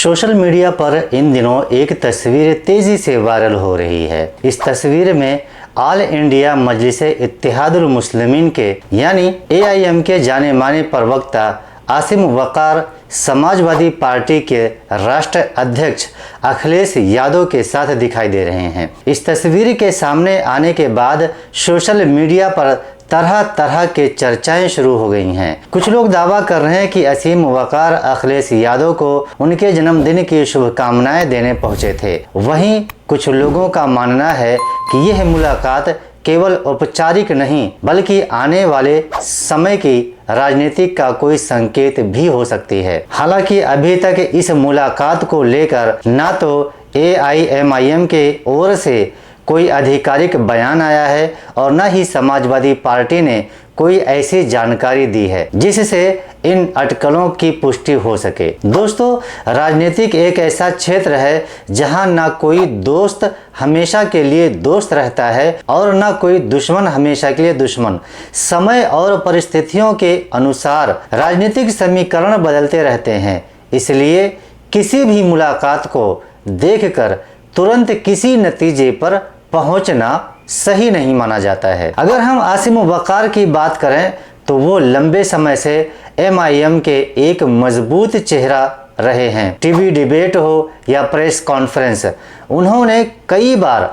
Social media पर इन दिनों एक तस्वीर तेज़ी से वायरल हो रही है। इस तस्वीर में ऑल इंडिया मजलिस-ए-इत्तेहादुल मुस्लिमीन के यानी AIM के जाने माने प्रवक्ता आसिम वक़ार समाजवादी पार्टी के राष्ट्रीय अध्यक्ष अखिलेश यादव के साथ दिखाई दे रहे हैं। इस तस्वीर के सामने आने के बाद सोशल मीडिया पर तरह तरह के चर्चाएं शुरू हो गई हैं। कुछ लोग दावा कर रहे हैं कि आसिम वक़ार अखिलेश यादव को उनके जन्मदिन की शुभकामनाएं देने पहुंचे थे। वहीं कुछ लोगों का मानना है कि यह मुलाकात केवल औपचारिक नहीं बल्कि आने वाले समय की राजनीति का कोई संकेत भी हो सकती है। हालांकि अभी तक इस मुलाकात को लेकर ना तो AIMIM के ओर से कोई आधिकारिक बयान आया है और न ही समाजवादी पार्टी ने कोई ऐसी जानकारी दी है जिससे इन अटकलों की पुष्टि हो सके। दोस्तों, राजनीतिक एक ऐसा क्षेत्र है जहां ना कोई दोस्त हमेशा के लिए दोस्त रहता है और ना कोई दुश्मन हमेशा के लिए दुश्मन। समय और परिस्थितियों के अनुसार राजनीतिक समीकरण बदलते रहते हैं, इसलिए किसी भी मुलाकात को देखकर तुरंत किसी नतीजे पर पहुंचना सही नहीं माना जाता है। अगर हम आसिम वक़ार की बात करें तो वो लंबे समय से MIM के एक मजबूत चेहरा रहे हैं। टीवी डिबेट हो या प्रेस कॉन्फ्रेंस, उन्होंने कई बार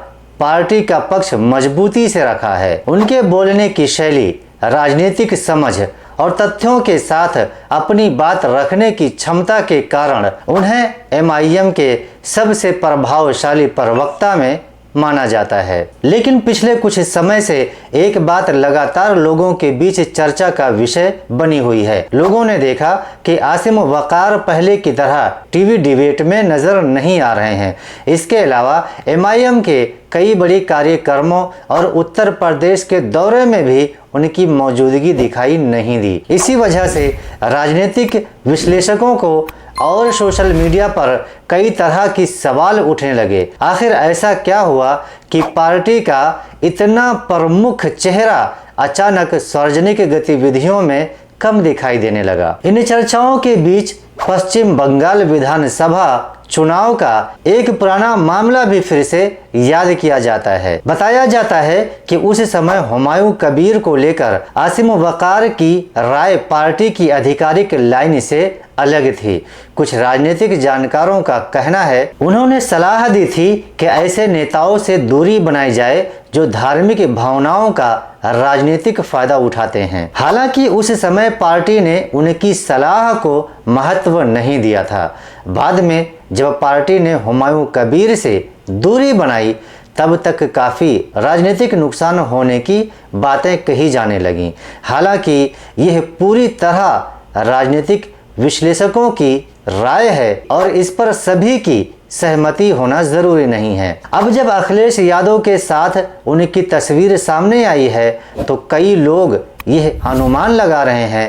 पार्टी का पक्ष मजबूती से रखा है। उनके बोलने की शैली, राजनीतिक समझ और तथ्यों के साथ अपनी बात रखने की क्षमता के कारण उन्हें MIM के सबसे प्रभावशाली प्रवक्ता में माना जाता है। लेकिन पिछले कुछ समय से एक बात लगातार लोगों के बीच चर्चा का विषय बनी हुई है। लोगों ने देखा कि आसिम वक़ार पहले की तरह टीवी डिबेट में नजर नहीं आ रहे हैं। इसके अलावा MIM के कई बड़ी कार्यक्रमों और उत्तर प्रदेश के दौरे में भी उनकी मौजूदगी दिखाई नहीं दी। इसी वजह से राजनीतिक विश्लेषकों को और सोशल मीडिया पर कई तरह की सवाल उठने लगे। आखिर ऐसा क्या हुआ कि पार्टी का इतना प्रमुख चेहरा अचानक सार्वजनिक गतिविधियों में कम दिखाई देने लगा। इन चर्चाओं के बीच पश्चिम बंगाल विधानसभा चुनाव का एक पुराना मामला भी फिर से याद किया जाता है। बताया जाता है कि उस समय हुमायूं कबीर को लेकर आसिम वक़ार की राय पार्टी की आधिकारिक लाइन से अलग थी। कुछ राजनीतिक जानकारों का कहना है उन्होंने सलाह दी थी कि ऐसे नेताओं से दूरी बनाई जाए जो धार्मिक भावनाओं का राजनीतिक फायदा उठाते हैं। हालांकि उस समय पार्टी ने उनकी सलाह को महत्व नहीं दिया था। बाद में जब पार्टी ने हुमायूं कबीर से दूरी बनाई तब तक काफ़ी राजनीतिक नुकसान होने की बातें कही जाने लगीं। हालांकि यह पूरी तरह राजनीतिक विश्लेषकों की राय है और इस पर सभी की सहमति होना जरूरी नहीं है। अब जब अखिलेश यादव के साथ उनकी तस्वीर सामने आई है तो कई लोग यह अनुमान लगा रहे हैं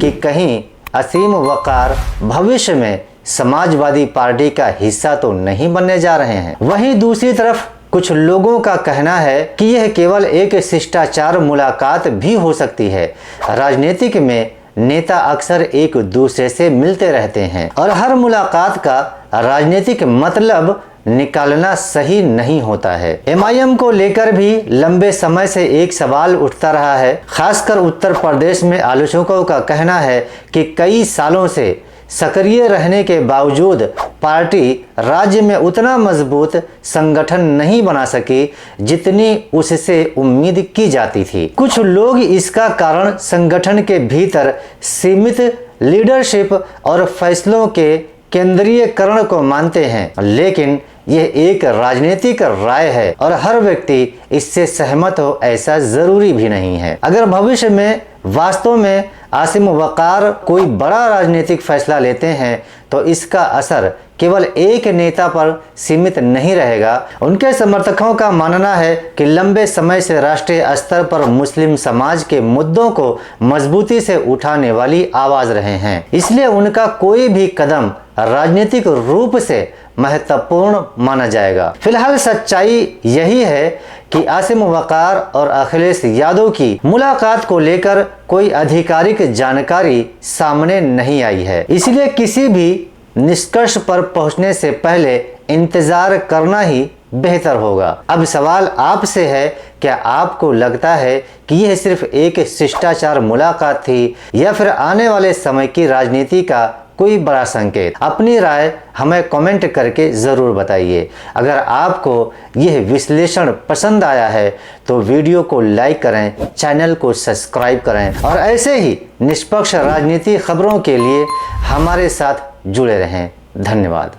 कि कहीं आसिम वक़ार भविष्य में समाजवादी पार्टी का हिस्सा तो नहीं बनने जा रहे हैं। वहीं दूसरी तरफ कुछ लोगों का कहना है कि यह केवल एक शिष्टाचार मुलाकात भी हो सकती है। राजनीतिक में नेता अक्सर एक दूसरे से मिलते रहते हैं और हर मुलाकात का राजनीतिक मतलब निकालना सही नहीं होता है। MIM को लेकर भी लंबे समय से एक सवाल उठता रहा है। खासकर उत्तर प्रदेश में आलोचकों का कहना है कि कई सालों से सक्रिय रहने के बावजूद पार्टी राज्य में उतना मजबूत संगठन नहीं बना सकी जितनी उससे उम्मीद की जाती थी। कुछ लोग इसका कारण संगठन के भीतर सीमित लीडरशिप और फैसलों के केंद्रीयकरण को मानते हैं, लेकिन यह एक राजनीतिक राय है और हर व्यक्ति इससे सहमत हो ऐसा जरूरी भी नहीं है। अगर भविष्य में वास्तव में आसिम वक़ार कोई बड़ा राजनीतिक फैसला लेते हैं तो इसका असर केवल एक नेता पर सीमित नहीं रहेगा। उनके समर्थकों का मानना है कि लंबे समय से राष्ट्रीय स्तर पर मुस्लिम समाज के मुद्दों को मजबूती से उठाने वाली आवाज रहे हैं, इसलिए उनका कोई भी कदम राजनीतिक रूप से महत्वपूर्ण माना जाएगा। फिलहाल सच्चाई यही है कि आसिम वक़ार और अखिलेश यादव की मुलाकात को लेकर कोई आधिकारिक जानकारी सामने नहीं आई है, इसलिए किसी भी निष्कर्ष पर पहुंचने से पहले इंतजार करना ही बेहतर होगा। अब सवाल आपसे है, क्या आपको लगता है कि यह सिर्फ एक शिष्टाचार मुलाकात थी या फिर आने वाले समय की राजनीति का कोई बड़ा संकेत? अपनी राय हमें कमेंट करके ज़रूर बताइए। अगर आपको यह विश्लेषण पसंद आया है तो वीडियो को लाइक करें, चैनल को सब्सक्राइब करें और ऐसे ही निष्पक्ष राजनीति खबरों के लिए हमारे साथ जुड़े रहें। धन्यवाद।